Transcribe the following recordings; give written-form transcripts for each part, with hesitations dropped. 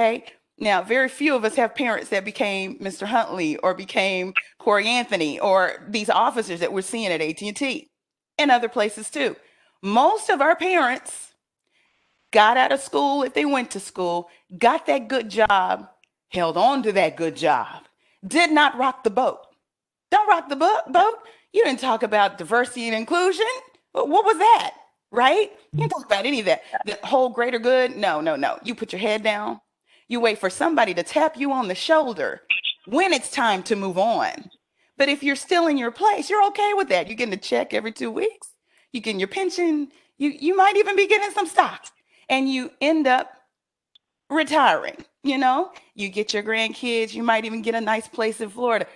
Okay. Now, very few of us have parents that became Mr. Huntley or became Corey Anthony or these officers that we're seeing at AT&T and other places too. Most of our parents got out of school if they went to school, got that good job, held on to that good job, did not rock the boat. Don't rock the boat. You didn't talk about diversity and inclusion. What was that? Right? You didn't talk about any of that. The whole greater good. No, no, no. You put your head down. You wait for somebody to tap you on the shoulder when it's time to move on. But if you're still in your place, you're okay with that. You're getting a check every 2 weeks. You're getting your pension. You might even be getting some stocks. And you end up retiring. You get your grandkids. You might even get a nice place in Florida.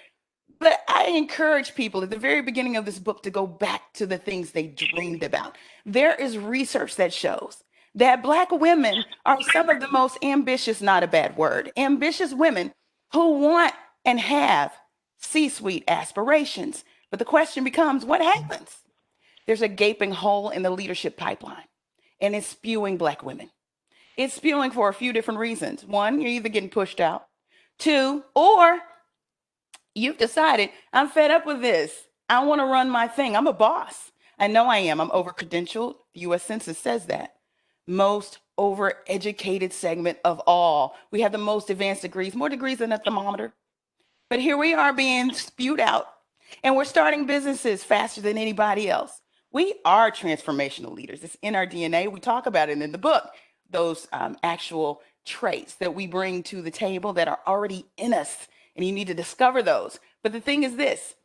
But I encourage people at the very beginning of this book to go back to the things they dreamed about. There is research that shows that Black women are some of the most ambitious, not a bad word, ambitious women who want and have C-suite aspirations. But the question becomes, what happens? There's a gaping hole in the leadership pipeline, and it's spewing Black women. It's spewing for a few different reasons. One, you're either getting pushed out. Two, or you've decided, I'm fed up with this. I want to run my thing. I'm a boss. I know I am. I'm over-credentialed. The U.S. Census says that. Most over-educated segment of all. We have the most advanced degrees, more degrees than a thermometer. But here we are being spewed out, and we're starting businesses faster than anybody else. We are transformational leaders. It's in our DNA. We talk about it in the book, those actual traits that we bring to the table that are already in us, and you need to discover those. But the thing is this,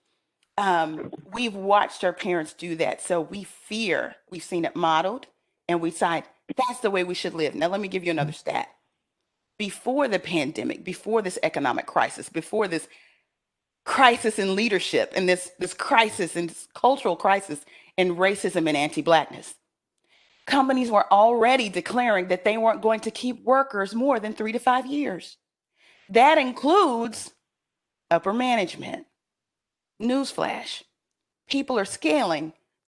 we've watched our parents do that, so we fear. We've seen it modeled, and we decide that's the way we should live. Now, let me give you another stat. Before the pandemic, before this economic crisis, before this crisis in leadership, and this crisis and this cultural crisis in racism and anti-Blackness, companies were already declaring that they weren't going to keep workers more than 3 to 5 years. That includes upper management. Newsflash. People are scaling